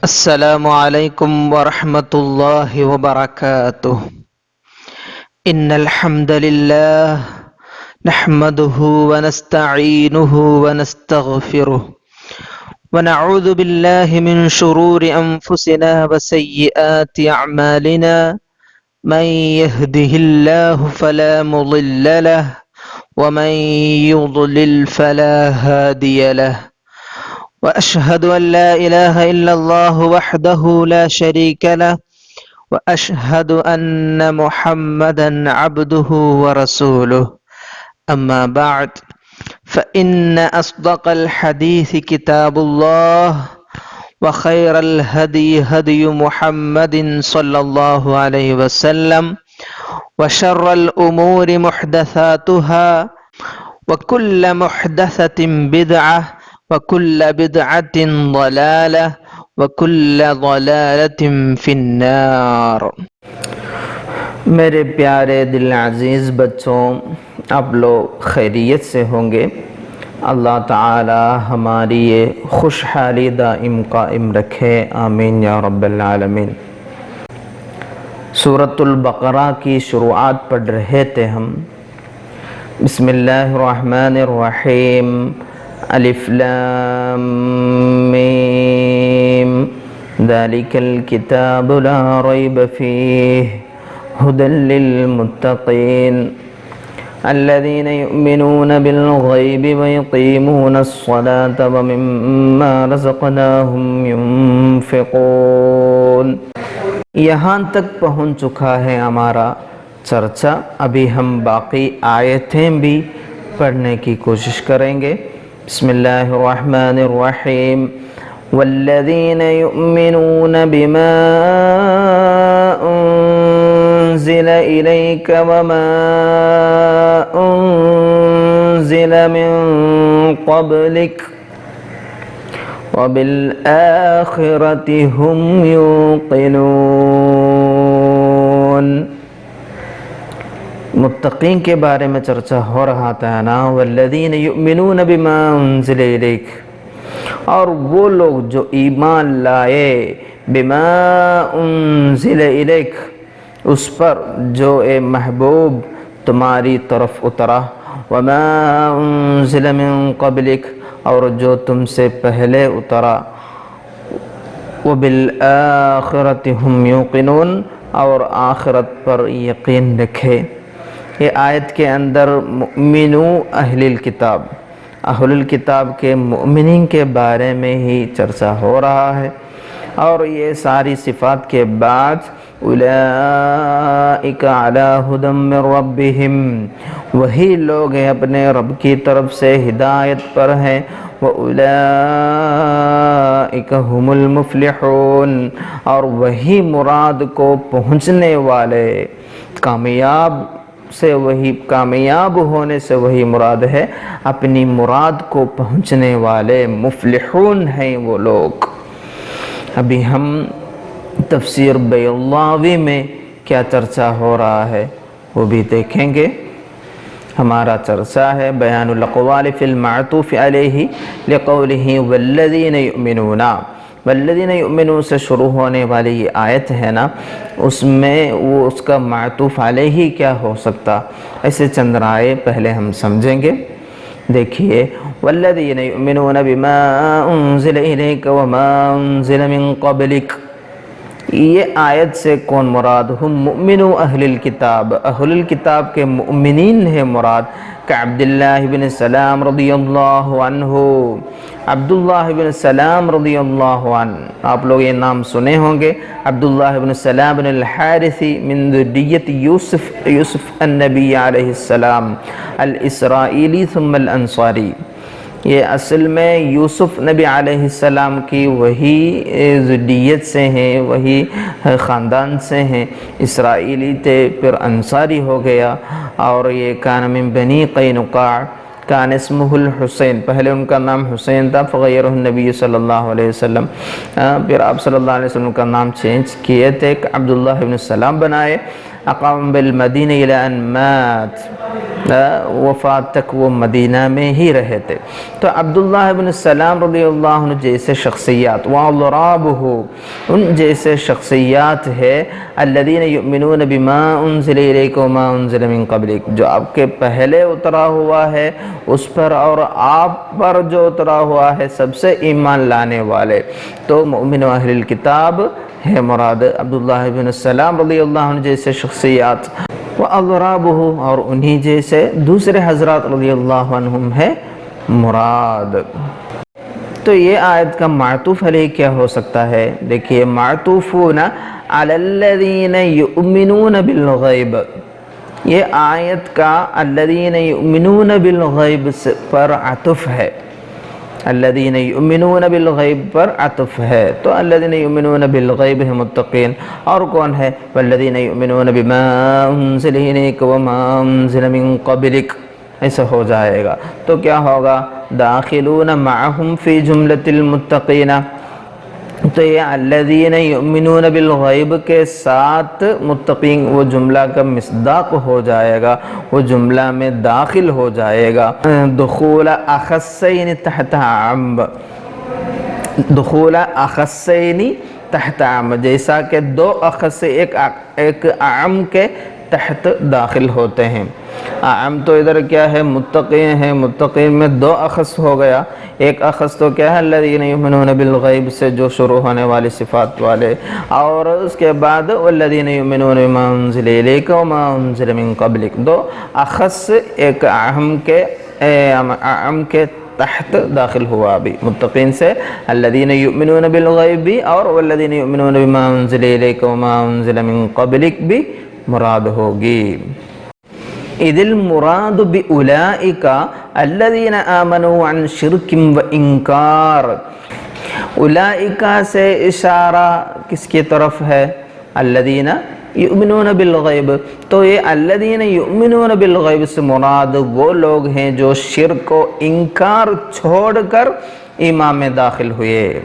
السلام عليكم ورحمة الله وبركاته. إن الحمد لله نحمده ونستعينه ونستغفره ونعوذ بالله من شرور أنفسنا وسيئات أعمالنا. من يهده الله فلا مضل له ومن يضلل فلا هادي له. وأشهد أن لا إله إلا الله وحده لا شريك له وأشهد أن محمدا عبده ورسوله. أما بعد فإن أصدق الحديث كتاب الله وخير الهدي هدي محمد صلى الله عليه وسلم وشر الأمور محدثاتها وكل محدثة بدعة وكل بدعة ضلالة وكل ضلالة في النار. میرے پیارے دل عزیز بچوں، آپ لوگ خیریت سے ہوں گے؟ اللہ تعالی ہماری یہ خوشحالی دائم قائم رکھے، آمین یا رب العالمین۔ سورۃ البقرہ کی شروعات پڑھ رہے تھے ہم۔ بسم اللہ الرحمن الرحیم، الف لام میم، ذالک الکتاب لا ریب فیہ ھدی للمتقین الذین یؤمنون بالغیب ویقیمون الصلاة ومما رزقناہم ینفقون۔ یہاں تک پہنچ چکا ہے ہمارا چرچا، ابھی ہم باقی آیتیں بھی پڑھنے کی کوشش کریں گے۔ بسم اللہ الرحمن الرحیم، والذین یؤمنون بما انزل الیک وما انزل من قبلک وبالآخرة هم یوقنون۔ متقین کے بارے میں چرچا ہو رہا تھا نا، والذین یؤمنون بما انزل الیک، اور وہ لوگ جو ایمان لائے بما انزل الیک، اس پر جو اے محبوب تمہاری طرف اترا، وما انزل من قبلک، اور جو تم سے پہلے اترا، وبالآخرة هم یوقنون، اور آخرت پر یقین رکھے۔ یہ آیت کے اندر مؤمنو اہل الکتاب، اہل الکتاب کے مؤمنین کے بارے میں ہی چرچا ہو رہا ہے، اور یہ ساری صفات کے بعد اولئک علی ھدی من ربہم، وہی لوگ ہیں اپنے رب کی طرف سے ہدایت پر ہیں، وَأُولَئِكَ هُمُ الْمُفْلِحُونَ، اور وہی مراد کو پہنچنے والے، کامیاب ہونے سے وہی مراد ہے، اپنی مراد کو پہنچنے والے مفلحون ہیں وہ لوگ۔ ابھی ہم تفسیر بیضاوی میں کیا چرچا ہو رہا ہے وہ بھی دیکھیں گے۔ ہمارا چرچا ہے بیان الاقوال فی المعطوف علیہ لقولہ والذین یؤمنون۔ والذین یؤمنون سے شروع ہونے والی یہ آیت ہے نا، اس میں وہ اس کا معطوف علیہ کیا ہو سکتا، ایسے چند رائے پہلے ہم سمجھیں گے۔ دیکھیے، والذین یؤمنون بما انزل الیک وما انزل من قبلک، یہ آیت سے کون مراد؟ ہم مؤمنو اہل الکتاب، اہل الکتاب کے مؤمنین ہیں مراد، کہ عبداللہ بن سلام رضی اللہ عنہ، عبداللہ بن سلام رضی اللہ عنہ، آپ لوگ یہ نام سنے ہوں گے، عبداللہ بن سلام بن الحارثی من ذریت یوسف النبی علیہ السلام، الاسرائیلی ثم الانصاری۔ یہ اصل میں یوسف نبی علیہ السلام کی وہی ذریت سے ہیں، وہی خاندان سے ہیں، اسرائیلی تھے پھر انصاری ہو گیا، اور یہ کان من بنی قینقاع، کان اسمہ الحسین، پہلے ان کا نام حسین تھا، فغیرہ النبی صلی اللہ علیہ وسلم، پھر آپ صلی اللہ علیہ وسلم کا نام چینج کیے تھے، عبداللہ بن السلام بنائے، اقام بالمدینہ الی ان مات، وفات تک وہ مدینہ میں ہی رہے تھے۔ تو عبداللہ ابن سلام رضی اللہ عنہ جیسے شخصیات، وَأَضْرَابُهُ ان جیسے شخصیات ہے، الَّذِينَ يُؤْمِنُونَ بِمَا أُنزِلَ إِلَيْكَ وَمَا أُنزِلَ مِن قَبْلِكَ، جو آپ کے پہلے اترا ہوا ہے اس پر اور آپ پر جو اترا ہوا ہے سب سے ایمان لانے والے۔ تو مؤمن و اہل الکتاب ہے مراد عبداللہ ابن السلام رضی اللہ عنہ جیسے شخصیات، وَأَضْرَابُهُ اور انہی جیسے دوسرے حضرات رضی اللہ عنہم ہے مراد۔ تو یہ آیت کا معطوف علیہ کیا ہو سکتا ہے؟ دیکھیے، معطوفون علی الذین یؤمنون بالغیب، یہ آیت کا الذین یؤمنون بالغیب پر عطف ہے، الذین یؤمنون بالغیب پر عطف ہے۔ تو الذین یؤمنون بالغیب ہے متقین، اور کون ہے؟ والذین یؤمنون بما انزل الیک وما انزل من قبلک، ایسا ہو جائے گا۔ تو کیا ہوگا؟ داخلون معہم فی جملۃ المتقین، تو یہ الذین یؤمنون بالغیب کے ساتھ متقین وہ جملہ کا مصداق ہو جائے گا، وہ جملہ میں داخل ہو جائے گا۔ دخول اخصین تحت عام، دخول اخصین تحت عام، جیسا کہ دو اخص ایک عام کے تحت داخل ہوتے ہیں۔ عام تو ادھر کیا ہے؟ متقین ہے، متقین میں دو اخص ہو گیا، ایک اخص تو کیا ہے؟ الذین یؤمنون بالغیب سے جو شروع ہونے والی صفات والے، اور اس کے بعد والذین یؤمنون بما انزل الیک وما انزل من قبلک، دو اخص ایک عام کے تحت داخل ہوا بھی متقین سے، الذین یؤمنون بالغیب بھی اور والذین یؤمنون بما انزل الیک وما انزل من قبلک بھی مراد ہوگی۔ اذ المراد بأولئک الذین آمنوا عن شرک و انکار، اولئک سے اشارہ کس کی طرف ہے؟ الذین یؤمنون بالغیب، تو یہ الذین یؤمنون بالغیب سے مراد وہ لوگ ہیں جو شرک و انکار چھوڑ کر ایمان میں داخل ہوئے۔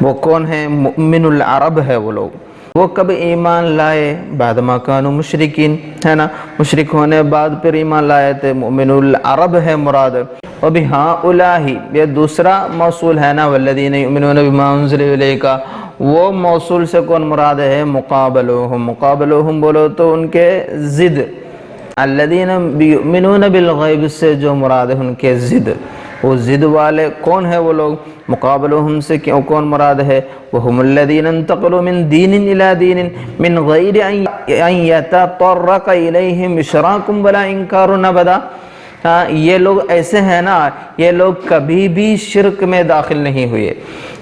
وہ کون ہیں؟ مؤمن العرب ہے وہ لوگ۔ وہ کب ایمان لائے؟ بعد ما کانوا مشرکین، ہے نا، مشرک ہونے بعد پھر ایمان لائے تھے، مؤمن العرب ہے مراد۔ وبہؤلاء یہ دوسرا موصول ہے نا، والذین یؤمنون بما انزل الیک، وہ موصول سے کون مراد ہے؟ مقابلہم، مقابلہم بولو تو ان کے ضد، الذین یؤمنون بالغیب سے جو مراد ہے ان کے ضد، وہ ضد والے کون ہے؟ وہ لوگ مقابلہم سے کون مراد ہے؟ وہم الذین انتقلوا من دین الی دین من غیر ان یتطرق الیہم اشراک ولا انکار ابدا۔ یہ لوگ ایسے ہیں نا، یہ لوگ کبھی بھی شرک میں داخل نہیں ہوئے،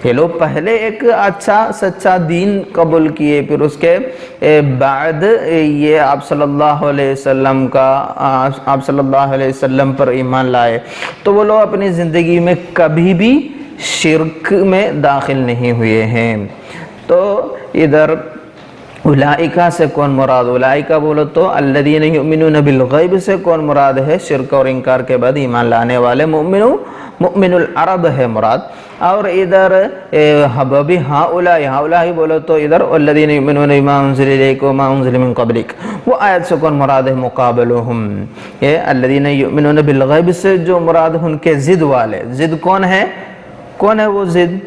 یہ لوگ پہلے ایک اچھا سچا دین قبول کیے، پھر اس کے بعد یہ آپ صلی اللہ علیہ وسلم پر ایمان لائے، تو وہ لوگ اپنی زندگی میں کبھی بھی شرک میں داخل نہیں ہوئے ہیں۔ تو ادھر اولئکہ سے کون مراد؟ اولئکہ بولو تو الذین یؤمنون بالغیب سے کون مراد ہے؟ شرک اور انکار کے بعد ایمان لانے والے مؤمن العرب ہے مراد۔ اور ادھر حببی ہؤلاء بولو تو ادھر الذین یؤمنون بما انزل الیک وما انزل من قبلک، وہ آیت سے کون مراد ہے؟ مقابلہم، یہ الذین یؤمنون بالغیب سے جو مراد ان کے ضد والے، ضد کون ہے؟ کون ہے وہ ضد؟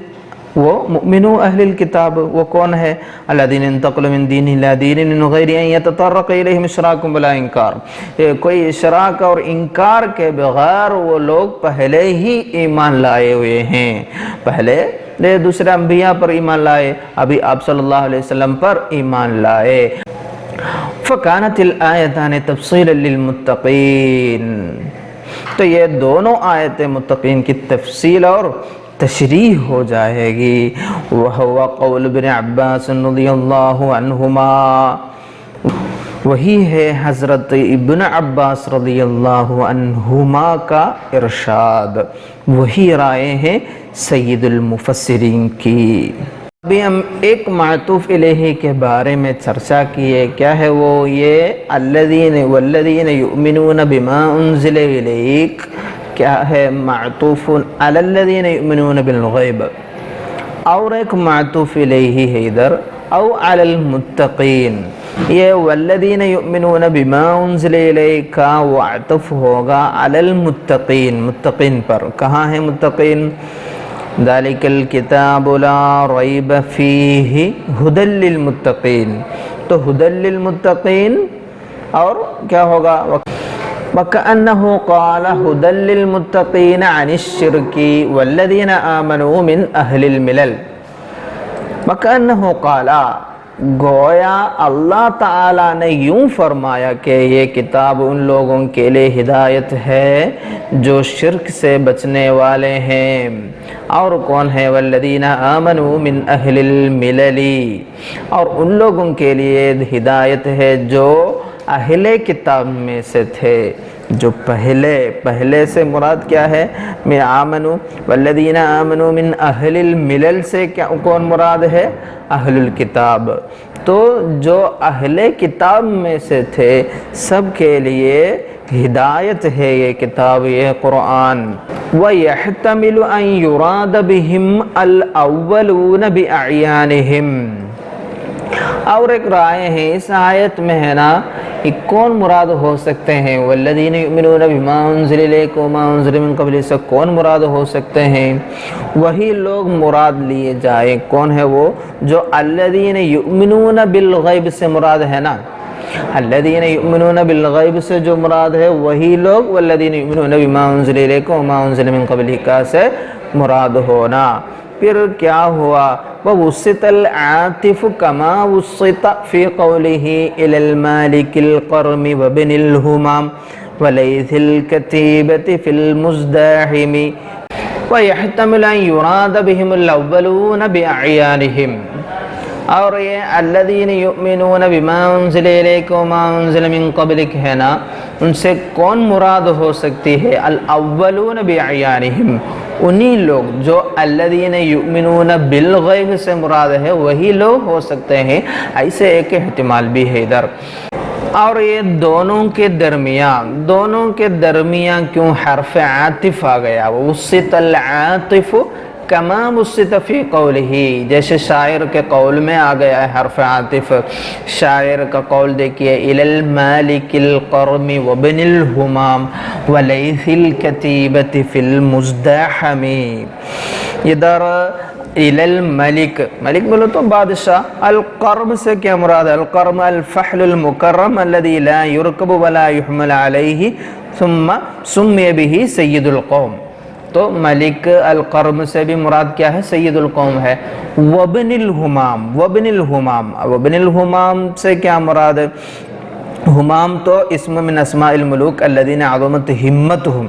وہ مؤمنو اہل الکتاب، وہ کون ہے؟ الذین انتقلوا من دین الی دین من غیر ان یتطرق الیہم اشراک ولا انکار، کوئی اشراک اور انکار کے بغیر وہ لوگ پہلے ہی ایمان لائے ہوئے ہیں، پہلے دوسرے انبیاء پر ایمان لائے، ابھی آپ صلی اللہ علیہ وسلم پر ایمان لائے۔ فکانت الآیتان تفصیلا للمتقین، تو یہ دونوں آیتیں متقین کی تفصیل اور تشریح ہو جائے گی۔ وہو قول ابن عباس رضی اللہ عنہما، وہی ہے حضرت ابن عباس رضی اللہ عنہما کا ارشاد، وہی رائے ہیں سید المفسرین کی۔ ابھی ہم ایک معطوف الیہ کے بارے میں چرچا کیے، کیا ہے وہ؟ یہ الذین والذین یؤمنون بما انزل الیک کیا ہے؟ معطوف علی الذین یؤمنون بالغیب، اور ایک معطوف الیہ ہے ادھر، او علی المتقین. یہ والذین یؤمنون بما انزل الیک وہ عطف ہوگا علی المتقین، متقین پر. کہاں ہیں متقین؟ ذالک الکتاب لا ریب فیہ ھدی للمتقین. تو ھدی للمتقین اور کیا ہوگا؟ وَكَأَنَّهُ قَالَ هُدًى لِّلْمُتَّقِينَ عَنِ الشِّرْكِ وَالَّذِينَ آمَنُوا مِنْ أَهْلِ الْمِلَلِ. وَكَأَنَّهُ قَالَ گویا اللہ تعالیٰ نے یوں فرمایا کہ یہ کتاب ان لوگوں کے لیے ہدایت ہے جو شرک سے بچنے والے ہیں. اور کون ہے؟ والذین آمنوا من اہل الملل، اور ان لوگوں کے لیے ہدایت ہے جو اہل کتاب میں سے تھے، جو پہلے سے مراد کیا ہے؟ میں آمنو والذین آمنوا من اہل الملل سے کون مراد ہے؟ اہل الکتاب. تو جو اہل کتاب میں سے تھے سب کے لیے ہدایت ہے یہ کتاب، یہ قرآن. وَيَحْتَمِلُ أَن يُرَادَ بِهِمْ الْأَوَّلُونَ بِأَعْيَانِهِمْ. اور ایک رائے ہیں اس آیت میں ہے نا، کون مراد ہو سکتے ہیں؟ والذین یؤمنون بما انزل الیک وما انزل من قبل سے کون مراد ہو سکتے ہیں؟ وہی لوگ مراد لیے جائیں. کون ہے وہ؟ جو الذین یؤمنون بالغیب سے مراد ہے نا. الذین یؤمنون بالغیب سے جو مراد ہے وہی لوگ والذین یؤمنون بما انزل الیک وما انزل من قبلک سے مراد ہونا. پھر کیا ہوا؟ وَوُسِّطَ الْعَاطِفُ كَمَا وُسِّطَ فِي قَوْلِهِ إِلَى الْمَالِكِ الْقَرْمِ وَابْنِ الْهُمَامِ وَلَيْثِ الْكَتِيبَةِ فِي الْمُزْدَاحِمِ وَيَحْتَمِلُ أَن يُرَادَ بِهِمُ الْأَوَّلُونَ بِأَعْيَانِهِمْ. اور یہ الذین یؤمنون بما انزل الیک وما انزل من قبلک ہے نا، ان سے کون مراد ہو سکتی ہے؟ الاولون باعیانہم، انہی لوگ جو الذین یؤمنون بالغیب سے مراد ہے وہی لوگ ہو سکتے ہیں. ایسے ایک احتمال بھی ہے ادھر. اور یہ دونوں کے درمیان کیوں حرف عاطف آ گیا؟ وَوُسِّطَ الْعَاطِفُ کما وسط فی قولہ، جیسے شاعر کے قول میں آ گیا ہے حرف عاطف. شاعر کا قول دیکھیے الی المالک القرم وابن الہمام ولیث الکتیبۃ فی المزدحم. ادھر الی الملک، ملک بولو تو بادشاہ. القرم سے کیا مراد ہے؟ القرم الفحل المکرم الذی لا یرکب ولا یحمل علیہ ثم سمی بہ سید القوم. تو ملک القرم سے بھی مراد کیا ہے؟ سید القوم ہے. وابن الہمام، وابن الہمام سے کیا مراد ہے؟ ہمام تو اسم من اسماء الملوک الذین عظمت ہمتہم.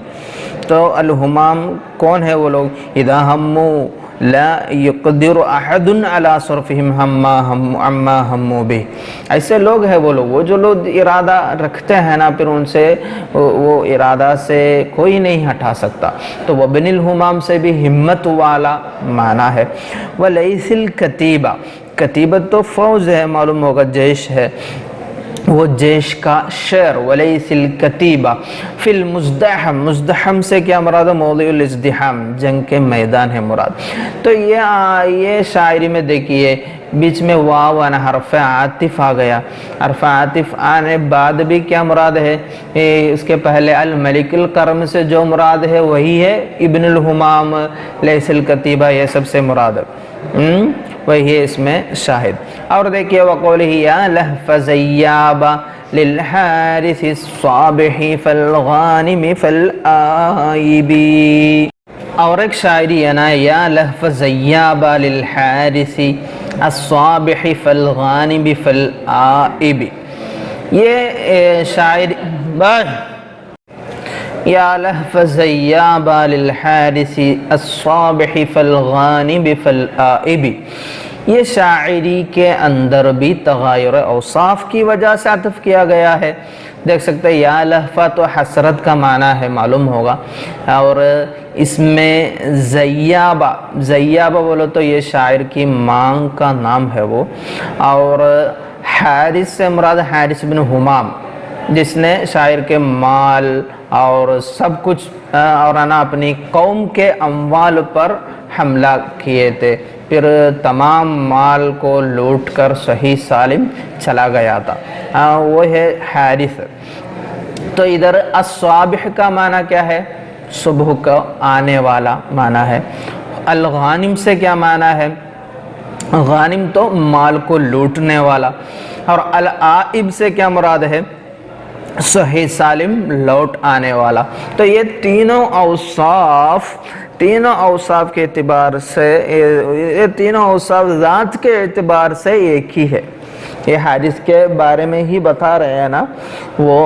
تو الہمام کون ہے وہ لوگ؟ اذا ہموا لا یقدر احد علی صرفہم عما ہموا بہ. ایسے لوگ ہیں وہ لوگ، وہ جو لوگ ارادہ رکھتے ہیں نا پھر ان سے وہ ارادہ سے کوئی نہیں ہٹا سکتا. تو وابن الہمام سے بھی ہمت والا معنی ہے. ولیث الکتیبہ، کتیبت تو فوج ہے، معلوم ہوگا جیش ہے، وہ جیش کا شعر. ولیث الکتیبہ فی المزدحم، مزدحم سے کیا مراد ہے؟ موضع الازدحام، جنگ کے میدان ہے مراد. تو یہ شاعری میں دیکھیے بیچ میں واو آنا حرف عاطف آ گیا. حرف عاطف آنے بعد بھی کیا مراد ہے؟ اس کے پہلے الملک القرم سے جو مراد ہے وہی ہے ابن الہمام، لیث الکتیبہ، یہ سب سے مراد ہے، وہی ہے اس میں شاہد. اور دیکھیے وقولہ یا لہف زیاب للحارث الصابح فالغانم فالآئب. اور ایک شاعری ہے نا، یا لہف زیاب للحارث الصابح فالغانم فالآئب. یہ شاعری یا لہف زیاب للحارث الصابح فالغانم فالآئب. یہ شاعری کے اندر بھی تغایر اوصاف کی وجہ سے عطف کیا گیا ہے. دیکھ سکتے ہیں یا لہفہ تو حسرت کا معنی ہے، معلوم ہوگا. اور اس میں زیابہ بولو تو یہ شاعر کی ماں کا نام ہے وہ. اور حارث سے مراد حارث بن ہمام، جس نے شاعر کے مال اور سب کچھ اور اپنی قوم کے اموال پر حملہ کیے تھے، پھر تمام مال کو لوٹ کر صحیح سالم چلا گیا تھا، وہ ہے حارث۔ تو ادھر الصابح کا معنی کیا ہے؟ صبح کا آنے والا معنی ہے۔ الغانم سے کیا معنی ہے؟ غانم تو مال کو لوٹنے والا، اور العائب سے کیا مراد ہے؟ صحیح سالم لوٹ آنے والا۔ تو یہ تینوں اوصاف کے اعتبار سے، یہ تینوں اوصاف ذات کے اعتبار سے ایک ہی ہے۔ یہ حارث کے بارے میں ہی بتا رہے ہیں نا، وہ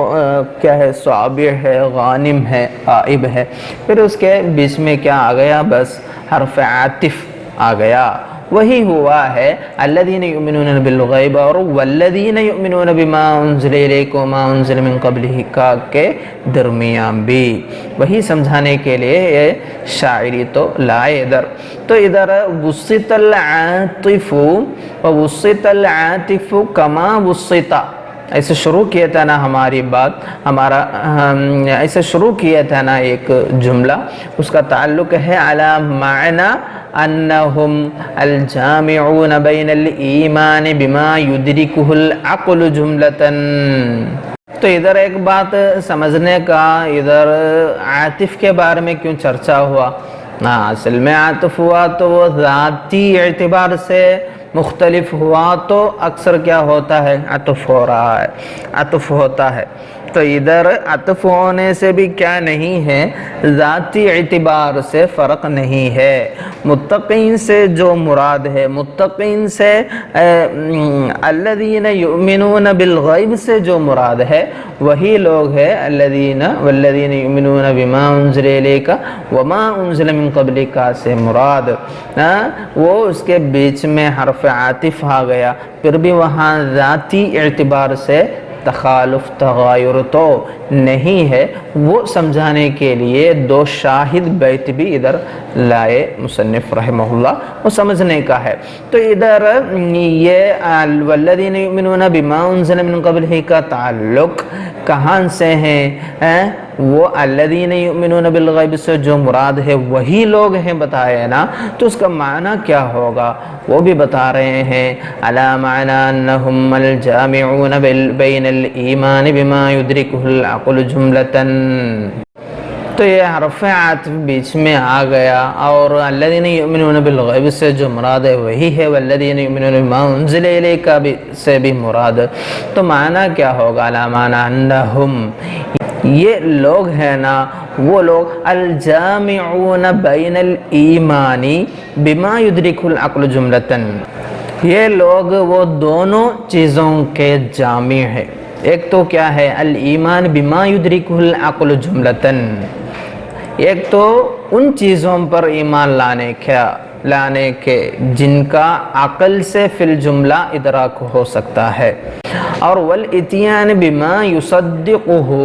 کیا ہے؟ صابر ہے، غانم ہے، عائب ہے۔ پھر اس کے بیچ میں کیا آ گیا؟ بس حرف عاطف آ گیا، وہی ہوا ہے الذین یؤمنون بالغیب اور والذین یؤمنون بما انزل الیک وما انزل من قبلک کے درمیان بھی، وہی سمجھانے کے لیے یہ شاعری تو لائے ادھر۔ تو ادھر وسط العاطف ووسط العاطف کما وسط، ایسے شروع کیا تھا نا ہماری بات، ایسے شروع کیا تھا نا ایک جملہ، اس کا تعلق ہے علی معنی انہم الجامعون بین الایمان بما یدرکہ العقل جملتاً۔ تو ادھر ایک بات سمجھنے کا، ادھر عاطف کے بارے میں کیوں چرچا ہوا؟ اصل میں عاطف ہوا تو وہ ذاتی اعتبار سے مختلف ہوا تو اکثر کیا ہوتا ہے؟ عطف ہو رہا ہے، عطف ہوتا ہے۔ تو ادھر عطف ہونے سے بھی کیا نہیں ہے؟ ذاتی اعتبار سے فرق نہیں ہے۔ متقین سے جو مراد ہے، متقین سے الذین یؤمنون بالغیب سے جو مراد ہے، وہی لوگ ہے والذین یؤمنون بما انزل الیک وما انزل من قبلک سے مراد۔ وہ اس کے بیچ میں حرف عاطف آ گیا، پھر بھی وہاں ذاتی اعتبار سے تخالف، تغایر تو نہیں ہے، وہ سمجھانے کے لیے دو شاہد بیت بھی ادھر لائے مصنف رحمہ اللہ، وہ سمجھنے کا ہے۔ تو ادھر یہ والذین یؤمنون بما انزل من قبلہ کا تعلق کہاں سے ہے؟ وہ الذین یؤمنون بالغیب سے جو مراد ہے وہی لوگ ہیں بتائے نا، تو اس کا معنی کیا ہوگا وہ بھی بتا رہے ہیں، علی معنی انہم الجامعون بین الایمان بما یدرکہ العقل جملتاً۔ تو یہ حرف عاطف بیچ میں آ گیا، اور الذین یؤمنون بالغیب سے جو مراد ہے وہی ہے والذین یؤمنون بما انزل الیک سے بھی مراد، تو معنی کیا ہوگا؟ علی معنی انہم، یہ لوگ ہیں نا، وہ لوگ الجامعون بین الایمان بما یدرک العقل جملتاً، یہ لوگ وہ دونوں چیزوں کے جامع ہیں۔ ایک تو کیا ہے؟ الایمان بما یدرک العقل جملتاً، ایک تو ان چیزوں پر ایمان لانے کے جن کا عقل سے فی الجملہ ادراک ہو سکتا ہے، اور والاتیان بما یصدقہ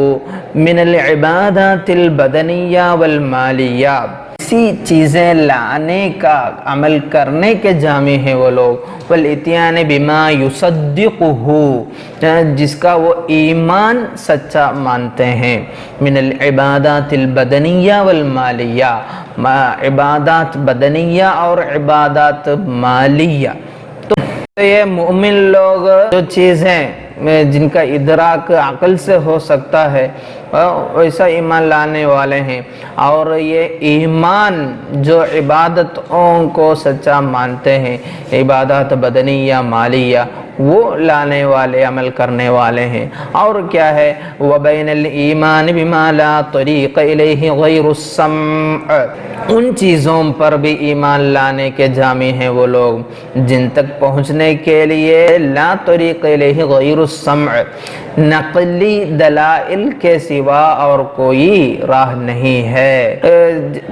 من العبادات البدنیہ والمالیہ، اسی چیزیں لانے کا، عمل کرنے کے جامع ہیں وہ لوگ، والاتیان بما یصدقہ، جس کا وہ ایمان سچا مانتے ہیں، من العبادات البدنیہ والمالیہ، عبادات بدنیہ اور عبادات مالیہ۔ تو یہ مومن لوگ جو چیزیں جن کا ادراک عقل سے ہو سکتا ہے ویسا ایمان لانے والے ہیں، اور یہ ایمان جو عبادتوں کو سچا مانتے ہیں، عبادات بدنیہ مالیہ، وہ لانے والے، عمل کرنے والے ہیں۔ اور کیا ہے؟ وَبَيْنَ الْإِيمَانِ بِمَا لَا طَرِيقَ إِلَيْهِ غَيْرُ السَّمْعِ، ان چیزوں پر بھی ایمان لانے کے جامع ہیں وہ لوگ جن تک پہنچنے کے لیے لا طریق الیہ غیر السمع، نقلی دلائل کے سوا اور کوئی راہ نہیں ہے۔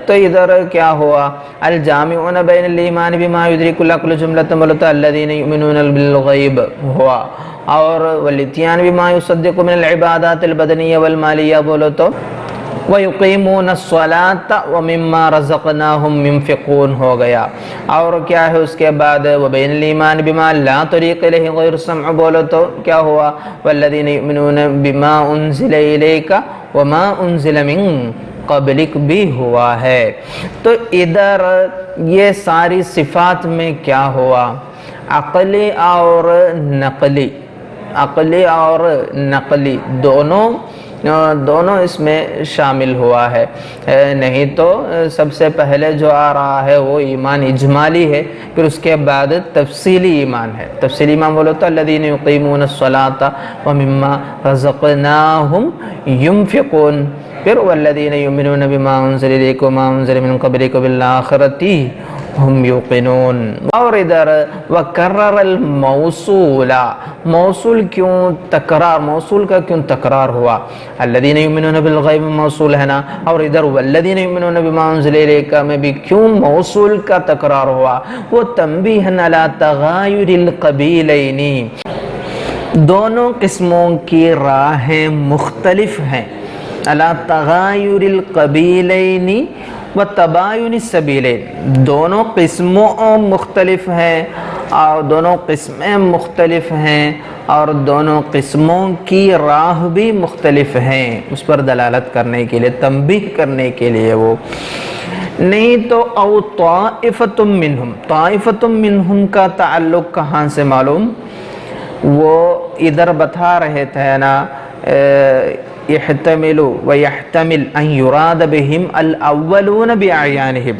تو ادھر کیا ہوا؟ الجامعون بین الایمان بما یدرک العقل جملۃ ملتا الذین یؤمنون بالغیب ہوا، اور والاتیان بما یصدق من العبادات البدنیہ والمالیہ بولو تو وَيُقِيمُونَ الصَّلَاةَ وَمِمَّا رَزَقْنَاهُمْ يُنْفِقُونَ ہو گیا. اور کیا ہے اس کے بعد وَبَيْنَ الْإِيمَانِ بِمَا لَا طَرِيقَ لَهِ غَيْرُ السَّمْعِ بولو تو کیا ہوا وَالَّذِينَ يُؤْمِنُونَ بِمَا أُنزِلَ إِلَيْكَ وَمَا أُنزِلَ مِن قَبْلِكَ بھی ہوا ہے. تو ادھر یہ ساری صفات میں کیا ہوا؟ عقلی اور نقلی، عقلی اور نقلی دونوں اس میں شامل ہوا ہے. نہیں تو سب سے پہلے جو آ رہا ہے وہ ایمان اجمالی ہے، پھر اس کے بعد تفصیلی ایمان ہے. تفصیلی ایمان بولو تو الذین یقیمون الصلاۃ ومما رزقناہم ینفقون، پھر والذین یؤمنون بما انزل الیک وما انزل من قبلک بالآخرۃ ہم یوقنون. اور ادھر وکرر الموصول، موصول کیوں تکرار، موصول کا کیوں تکرار ہوا؟ الذین یؤمنون بالغیب موصول ہے نا، اور ادھر والذین یؤمنون بما انزل الیک میں بھی کیوں موصول کا تکرار ہوا؟ وہ تنبیہ علی تغایر القبیلین، دونوں قسموں کی راہیں مختلف ہیں. علی تغایر القبیلین و تباین السبیلین، دونوں قسموں مختلف ہیں اور دونوں قسمیں مختلف ہیں اور دونوں قسموں کی راہ بھی مختلف ہیں، اس پر دلالت کرنے کے لیے، تنبیہ کرنے کے لیے. وہ نہیں تو او طائفۃ منہم، طائفۃ منہم کا تعلق کہاں سے معلوم؟ وہ ادھر بتا رہے تھے نا يحتمل ويحتمل ان يراد بهم الاولون باعيانهم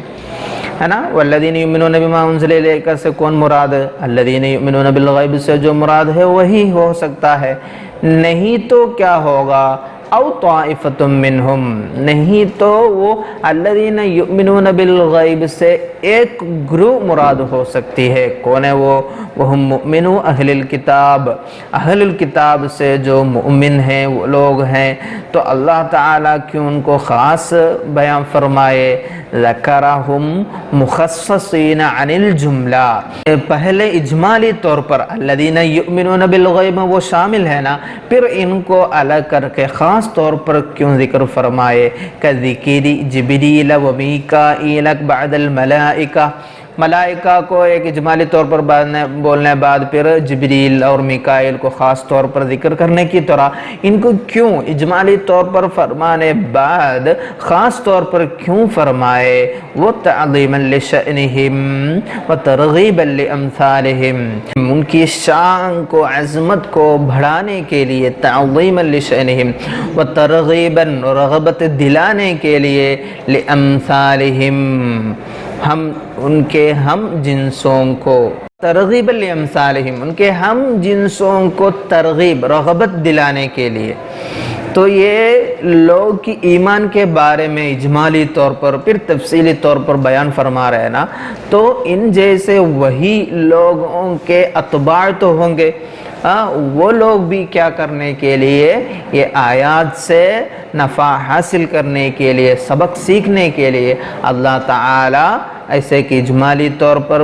ہے نا. والذین یؤمنون بما انزل الیک سے کون مراد؟ الذین یؤمنون بالغیب سے جو مراد ہے وہی ہو سکتا ہے. نہیں تو کیا ہوگا؟ او طائفۃ منہم، نہیں تو وہ الذین یؤمنون بالغیب سے ایک گروہ مراد ہو سکتی ہے. کون ہے وہ؟ وہم مؤمنو اہل الکتاب، اہل الکتاب سے جو مؤمن ہیں وہ لوگ ہیں. تو اللہ تعالیٰ کیوں ان کو خاص بیان فرمائے؟ ذکرہم مخصصین عن الجملہ، پہلے اجمالی طور پر الذین یؤمنون بالغیب وہ شامل ہے نا، پھر ان کو الگ کر کے خاص طور پر کیوں ذکر فرمائے؟ کذکر جبریل و میکائیل بعد الملائکہ، ملائکہ کو ایک اجمالی طور پر بولنے بعد پھر جبریل اور میکائیل کو خاص طور پر ذکر کرنے کی طرح ان کو کیوں اجمالی طور پر فرمانے بعد خاص طور پر کیوں فرمائے؟ وہ تعظیما لشأنہم و ترغیبا لامثالہم، ان کی شان کو، عظمت کو بڑھانے کے لیے، تعظیما لشأنہم و ترغیبا رغبت دلانے کے لیے، لامثالہم ہم ان کے ہم جنسوں کو، ترغیب لامثالہم ان کے ہم جنسوں کو ترغیب رغبت دلانے کے لیے. تو یہ لوگ کی ایمان کے بارے میں اجمالی طور پر پھر تفصیلی طور پر بیان فرما رہے ہیں نا، تو ان جیسے وہی لوگوں کے اتباع تو ہوں گے، وہ لوگ بھی کیا کرنے کے لیے؟ یہ آیات سے نفع حاصل کرنے کے لیے، سبق سیکھنے کے لیے اللہ تعالی ایسے کہ اجمالی طور پر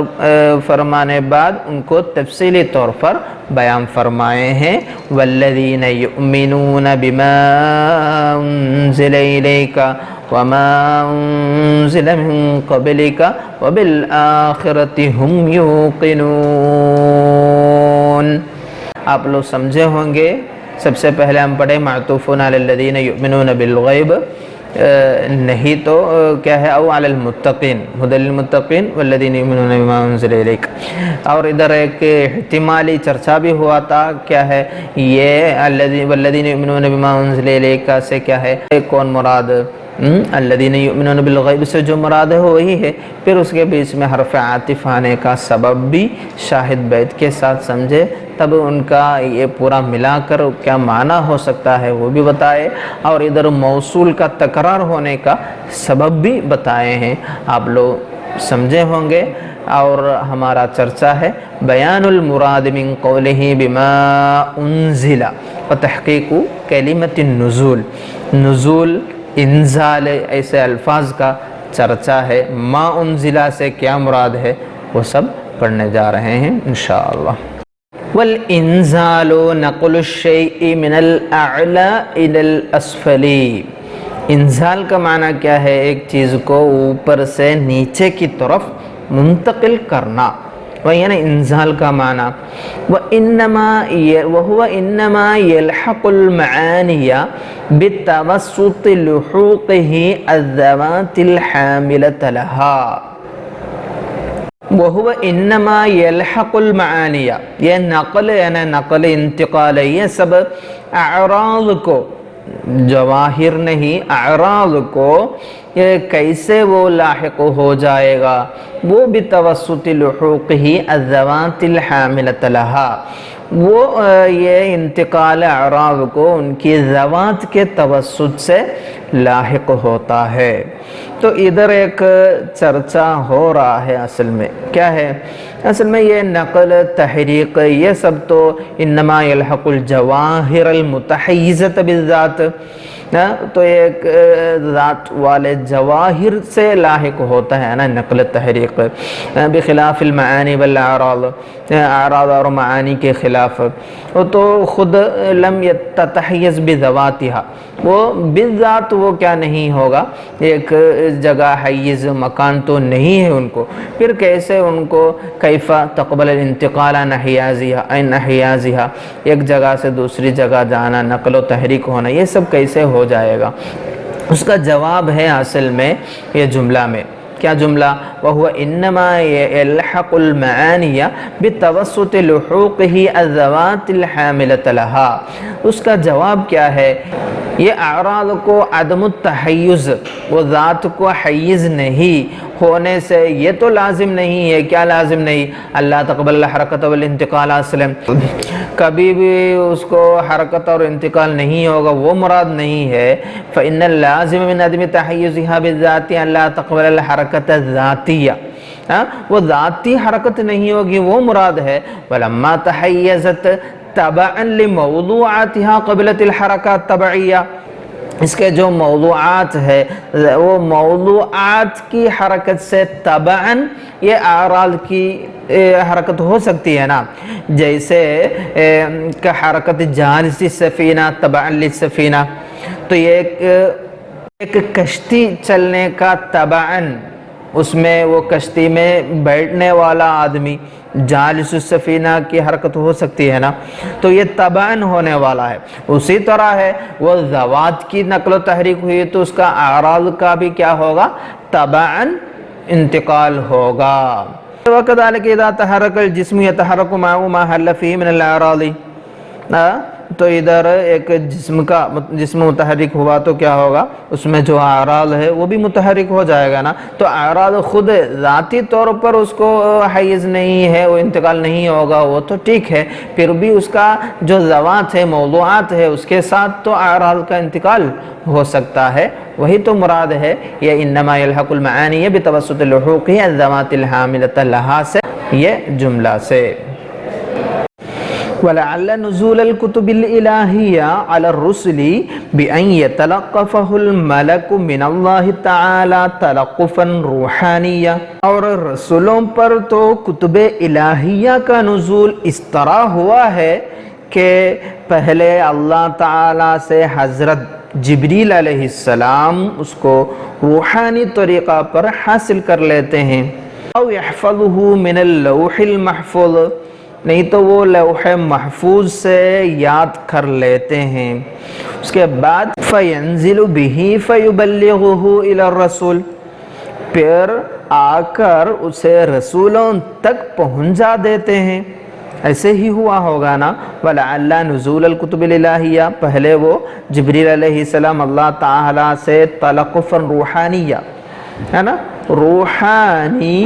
فرمانے بعد ان کو تفصیلی طور پر بیان فرمائے ہیں. والذین یؤمنون بما انزل الیک وما انزل من قبلک وبالآخرۃ ہم یوقنون. آپ لوگ سمجھے ہوں گے. سب سے پہلے ہم پڑھیں معطوفون علی الذین یؤمنون بالغیب، نہیں تو کیا ہے او علی المتقین، ہدی للمتقین والذین یؤمنون بما انزل الیک. اور ادھر ایک احتمالی چرچا بھی ہوا تھا، کیا ہے یہ والذین یؤمنون بما انزل الیک سے کیا ہے، کون مراد؟ الذین یؤمنون بالغیب سے جو مراد ہے وہی ہے. پھر اس کے بیچ میں حرف عاطف آنے کا سبب بھی شاہد بیت کے ساتھ سمجھے، تب ان کا یہ پورا ملا کر کیا معنی ہو سکتا ہے وہ بھی بتائے، اور ادھر موصول کا تکرار ہونے کا سبب بھی بتائے ہیں. آپ لوگ سمجھے ہوں گے. اور ہمارا چرچا ہے بیان المراد من قولہ بما انزل و تحقیق کلمۃ النزول، نزول، انزال ایسے الفاظ کا چرچا ہے. ما انزلہ سے کیا مراد ہے وہ سب پڑھنے جا رہے ہیں انشاءاللہ. والانزال نقل الشیء من الاعلی الى الاسفل، انزال کا معنی کیا ہے؟ ایک چیز کو اوپر سے نیچے کی طرف منتقل کرنا، وہی ہے نا انزال کا معنی۔ وَهُوَ إِنَّمَا يَلْحَقُ الْمَعَانِيَ بِتَوَسُّطِ لُحُوقِهِ الذَّوَاتِ الْحَامِلَةَ لَهَا۔ وَهُوَ إِنَّمَا يَلْحَقُ الْمَعَانِيَ، یہ نقل یعنی نقل انتقال ہے، یہ سب اعراض کو، جواہر نہیں اعراض کو یہ کیسے وہ لاحق ہو جائے گا؟ وہ بتوسط لحوقہ الذوات الحاملۃ لها، وہ یہ انتقال اعراض کو ان کی ذوات کے توسط سے لاحق ہوتا ہے۔ تو ادھر ایک چرچا ہو رہا ہے، اصل میں کیا ہے؟ اصل میں یہ نقل تحریک یہ سب تو انما یلحق الجواہر المتحیزۃ بالذات، تو ایک ذات والے جواہر سے لاحق ہوتا ہے نا نقل تحریک، بخلاف المعانی والاعراض، اعراض اور معانی کے خلاف، تو خود لم تتحیز بذواتها، وہ بالذات وہ کیا نہیں ہوگا، ایک جگہ حیز مکان تو نہیں ہے ان کو، پھر کیسے ان کو کیف تقبل الانتقال عن احیازها، ایک جگہ سے دوسری جگہ جانا، نقل و تحریک ہونا، یہ سب کیسے ہو جائے گا؟ اس کا جواب ہے اصل میں یہ جملہ میں، کیا جملہ؟ وَهُوَ إِنَّمَا يَلْحَقُ الْمَعَانِيَ بِتَوَسُّطِ لُحُوقِهِ الذَّوَاتِ الْحَامِلَةَ لَهَا، اس کا جواب کیا ہے؟ یہ اعراض کو عدم التحیز، وہ ذات کو حیز نہیں ہونے سے یہ تو لازم نہیں ہے، کیا لازم نہیں؟ اللہ تقبل الحرکت والانتقال اسلم، کبھی بھی اس کو حرکت اور انتقال نہیں ہوگا، وہ مراد نہیں ہے۔ فإن اللازم من عدم تحیزها بالذات اللہ تقبل الحرکت الذاتیہ، وہ ذاتی حرکت نہیں ہوگی وہ مراد ہے۔ ولما تحیزت تبعا لموضوعاتها قبلت الحرکات طبعیہ، اس کے جو موضوعات ہے وہ موضوعات کی حرکت سے تبعاً یہ اعراض کی حرکت ہو سکتی ہے نا، جیسے کہ حرکت جالس السفینہ تبعاً للسفینہ، تو یہ ایک کشتی چلنے کا تبعاً، اس میں وہ کشتی میں بیٹھنے والا آدمی جالس السفینہ کی حرکت ہو سکتی ہے نا، تو یہ تبعاً ہونے والا ہے۔ اسی طرح ہے وہ ذوات کی نقل و تحریک ہوئی تو اس کا اعراض کا بھی کیا ہوگا؟ تبعاً انتقال ہوگا۔ وَكَذَلِكَ إِذَا تَحَرَّكَ الْجِسْمُ يَتَحَرَّكُ مَعَهُ مَا حَلَّ فِيهِ مِنَ الْأَعْرَاضِ، تو ادھر ایک جسم متحرک ہوا تو کیا ہوگا؟ اس میں جو اعراض ہے وہ بھی متحرک ہو جائے گا نا، تو اعراض خود ذاتی طور پر اس کو حیز نہیں ہے، وہ انتقال نہیں ہوگا، وہ تو ٹھیک ہے، پھر بھی اس کا جو ذوات ہے موضوعات ہے اس کے ساتھ تو اعراض کا انتقال ہو سکتا ہے، وہی تو مراد ہے یہ انما یلحق المعانی بتوسط لحوقہ الذوات الحاملۃ لها سے، یہ جملہ سے۔ وَلَعَلَّ نُزُولَ الْكُتُبِ الْإِلَٰهِيَّةِ عَلَى الرُّسُلِ بِأَنْ يَتَلَقَّفَهُ الْمَلَكُ مِنَ اللَّهِ تَعَالَىٰ تَلَقُّفًا رُوحَانِيًّا، اور رسولوں پر تو کتب الہیہ کا نزول اس طرح ہوا ہے کہ پہلے اللہ تعالیٰ سے حضرت جبریل علیہ السلام اس کو روحانی طریقہ پر حاصل کر لیتے ہیں، او يحفظه من اللوح المحفوظ، نہیں تو وہ لوح محفوظ سے یاد کر لیتے ہیں، اس کے بعد فَيَنزِلُ بِهِ فَيُبَلِّغُهُ إِلَى الرَّسُولِ، پھر آ کر اسے رسولوں تک پہنچا دیتے ہیں، ایسے ہی ہوا ہوگا نا۔ وَلَعَلَّ نُزُولَ الْكُتُبِ الْإِلَٰهِيَّةِ، پہلے وہ جبریل علیہ السلام اللہ تعالیٰ سے تلقفاً روحانیہ ہے نا، روحانی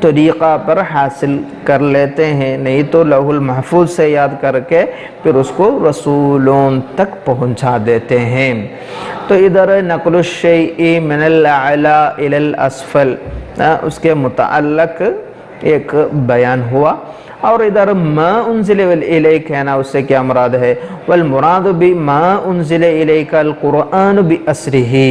طریقہ پر حاصل کر لیتے ہیں، نہیں تو لوح المحفوظ سے یاد کر کے پھر اس کو رسولوں تک پہنچا دیتے ہیں۔ تو ادھر نقل الشیء من الاعلی الی الاسفل، اس کے متعلق ایک بیان ہوا، اور ادھر ما انزل الیک ہے نا، اس سے کیا مراد ہے؟ والمراد بما انزل الیک القرآن باسرہ،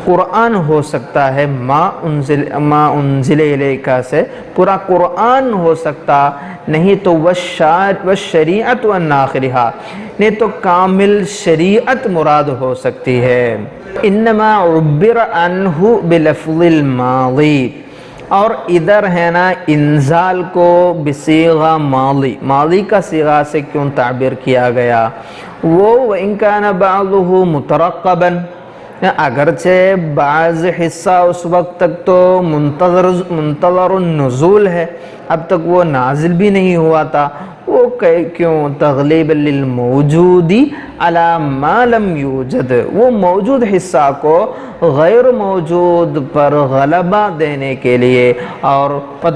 قرآن ہو سکتا ہے ما انزل الیکا سے، پورا قرآن ہو سکتا نہیں تو والشریعت والناخرہا، نہیں تو کامل شریعت مراد ہو سکتی ہے۔ انما عبر عنہ بلفظ الماضی، اور ادھر ہے نا انزال کو بصیغہ ماضی، ماضی کا صیغہ سے کیوں تعبیر کیا گیا؟ وہ وَإِن كَانَ بَعْضُهُ مُتَرَقَّبًا، اگرچہ بعض حصہ اس وقت تک تو منتظر النزول ہے، اب تک وہ نازل بھی نہیں ہوا تھا، وہ کیوں؟ تغلیب للموجودی علی ما لم یوجد، وہ موجود حصہ کو غیر موجود پر غلبہ دینے کے لیے، اور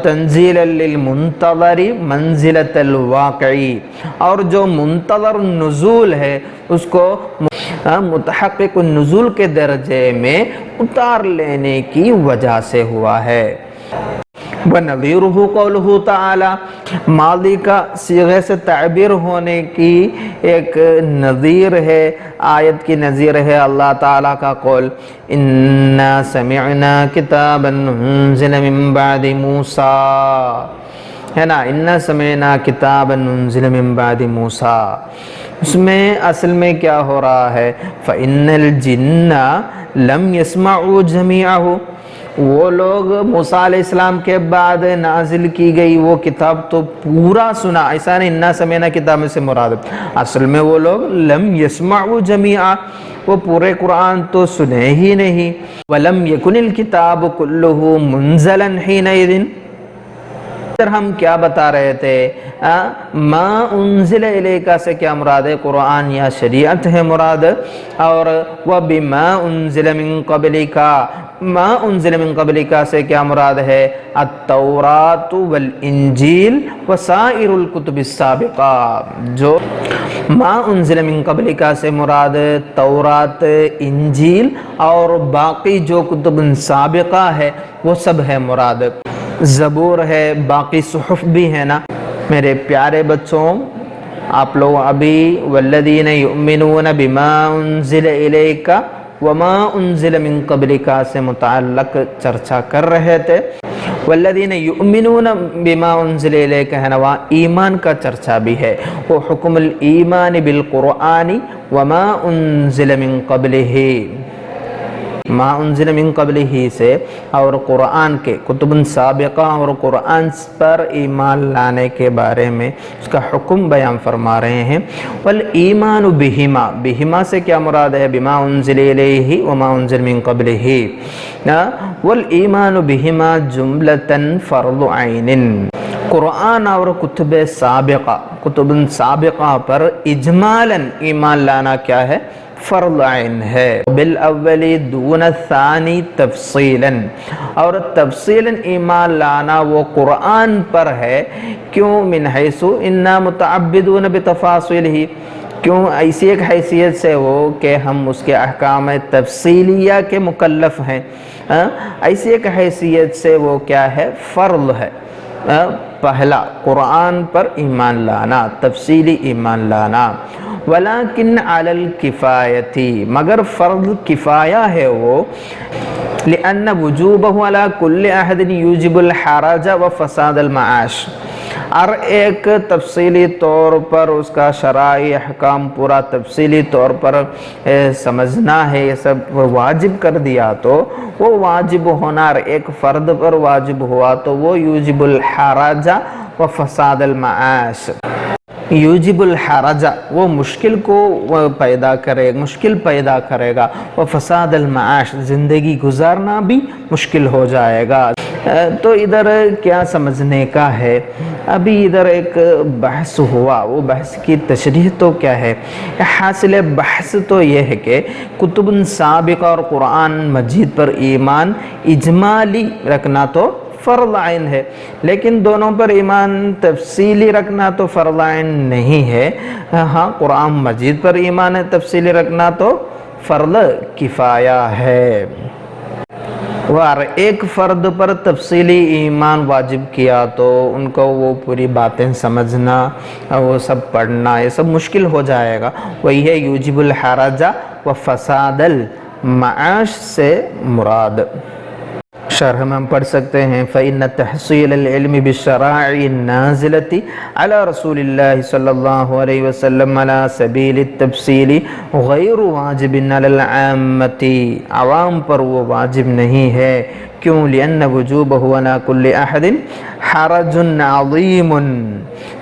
تنزیل للمنتظر منزلۃ الواقعی، اور جو منتظر النزول ہے اس کو متحقق النزول کے درجے میں اتار لینے کی وجہ سے ہوا ہے۔ وَنَظِيرُهُ قَوْلُهُ تَعَالَى، ماضی کا صیغے سے تعبیر ہونے کی ایک نظیر ہے، آیت کی نظیر ہے اللہ تعالیٰ کا قول اِنَّا سَمِعْنَا كِتَابًا أُنزِلَ مِن بَعْدِ مُوسَىٰ، ہے نا، اِنَّا سَمِعْنَا كِتَابًا أُنزِلَ مِن بَعْدِ مُوسَىٰ، اس میں اصل میں کیا ہو رہا ہے؟ فَإِنَّ الْجِنَّ لَمْ يَسْمَعُوا جَمِيعَهُ، وہ لوگ موسیٰ علیہ السلام کے بعد نازل کی گئی وہ کتاب تو پورا سنا، ایسا نہیں اِنَّا سَمِعْنَا کتاب میں سے مراد، اصل میں وہ لوگ لم یسمعوا جمیعا، وہ پورے قرآن تو سنے ہی نہیں۔ وَلَمْ يَكُنِ الْكِتَابُ كُلُّهُ مُنزَلًا حِينَئِذٍ، ہم کیا بتا رہے تھے؟ ما انزل الیکا سے کیا مراد ہے؟ قرآن یا شریعت ہے مراد، اور وَبِمَا أُنزِلَ مِن قَبْلِكَ، ما انزل من قبلک سے کیا مراد ہے؟ التوراۃ والانجیل وسائر الکتب السابقہ، جو ما انزل من قبلک سے مراد تورات، انجیل اور باقی جو کتب سابقہ ہے وہ سب ہے مراد، زبور ہے، باقی صحف بھی ہے نا۔ میرے پیارے بچوں، آپ لوگ ابھی والذین یؤمنون بما انزل الیک وما انزل من قبلک سے متعلق چرچا کر رہے تھے۔ والذین یؤمنون بما انزل الیک ہے نا، وہاں ایمان کا چرچا بھی ہے، وہ حکم الایمان بالقرآن وما انزل من قبلہ، ما انزل من قبلہ سے اور قرآن کے کتب سابقہ اور قرآن پر ایمان لانے کے بارے میں اس کا حکم بیان فرما رہے ہیں۔ والایمان بہما، بہما سے کیا مراد ہے؟ بما انزل الیہ وما انزل من قبلہ، والایمان بہما جملۃ فرض عین، قرآن اور کتب سابقہ پر اجمالاً ایمان لانا کیا ہے؟ فرض عین ہے۔ بالاولی دون الثانی تفصیلاً، اور تفصیلاً ایمان لانا وہ قرآن پر ہے، کیوں؟ من حیث انا متعبدون بتفاصیلہ، کیوں؟ ایسی ایک حیثیت سے ہو کہ ہم اس کے احکام تفصیلیہ کے مکلف ہیں، ایسی ایک حیثیت سے وہ کیا ہے؟ فرض ہے۔ پہلا قرآن پر ایمان لانا، تفصیلی ایمان لانا۔ ولیکن علی الکفایتی، مگر فرض کفایہ ہے وہ، لأن وجوبہ علی کل احد یوجب الحرج وفساد المعاش، ہر ایک تفصیلی طور پر اس کا شرعی احکام پورا تفصیلی طور پر سمجھنا ہے، یہ سب واجب کر دیا تو وہ واجب ہونا، ہر ایک فرد پر واجب ہوا تو وہ یوجب الحرج وفساد المعاش، یوجب الحرج وہ مشکل کو مشکل پیدا کرے گا، وفساد المعاش زندگی گزارنا بھی مشکل ہو جائے گا۔ تو ادھر کیا سمجھنے کا ہے؟ ابھی ادھر ایک بحث ہوا، وہ بحث کی تشریح تو کیا ہے؟ حاصل بحث تو یہ ہے کہ کتب سابقہ اور قرآن مجید پر ایمان اجمالی رکھنا تو فرض عین ہے، لیکن دونوں پر ایمان تفصیلی رکھنا تو فرض عین نہیں ہے۔ ہاں، قرآن مجید پر ایمان تفصیلی رکھنا تو فرض کفایہ ہے۔ وہ ہر ایک فرد پر تفصیلی ایمان واجب کیا تو ان کو وہ پوری باتیں سمجھنا، وہ سب پڑھنا، یہ سب مشکل ہو جائے گا۔ وہی ہے یوجب الحرج و فساد معاش سے مراد شرح میں ہم پڑھ سکتے ہیں فَإِنَّ تَحْصِيلَ الْعِلْمِ بِالشَّرَائِعِ النَّازِلَةِ عَلَى رَسُولِ اللَّهِ صلی اللہ علیہ وسلم عَلَى سَبِيلِ التَّفْصِيلِ غَيْرُ وَاجِبٍ عَلَى الْعَامَّةِ عوام پر وہ واجب نہیں ہے، کیوں؟ لِأَنَّ وُجُوبَهُ عَلَى كُلِّ أَحَدٍ حَرَجٌ عَظِيمٌ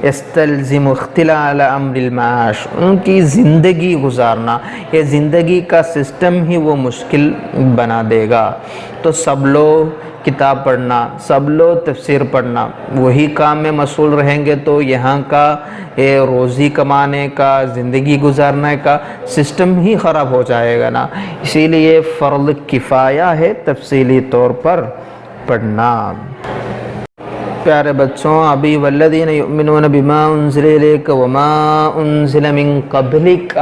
يَسْتَلْزِمُ اخْتِلَالَ أَمْرِ الْمَعَاش، ان کی زندگی گزارنا، یہ زندگی کا سسٹم ہی وہ مشکل بنا دے گا۔ تو سب لوگ کتاب پڑھنا، سب لوگ تفسیر پڑھنا، وہی کام میں مشغول رہیں گے تو یہاں کا روزی کمانے کا، زندگی گزارنے کا سسٹم ہی خراب ہو جائے گا نا۔ اسی لیے فرض کفایہ ہے تفصیلی طور پر پڑھنا۔ پیارے بچوں، ابھی والذین یؤمنون بما انزل الیک وما انزل من قبلک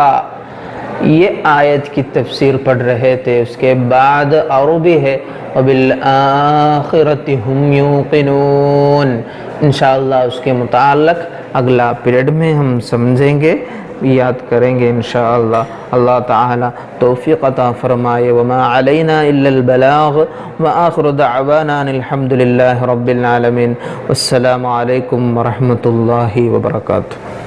یہ آیت کی تفسیر پڑھ رہے تھے، اس کے بعد اور بھی ہے وبالآخرۃ ہم یوقنون، انشاءاللہ اس کے متعلق اگلا پیریڈ میں ہم سمجھیں گے، یاد کریں گے انشاءاللہ۔ اللہ تعالی توفیق عطا فرمائے۔ وما علینا الا البلاغ وآخر دعوانا ان الحمد للہ رب العالمین۔ والسلام علیکم ورحمۃ اللہ وبرکاتہ۔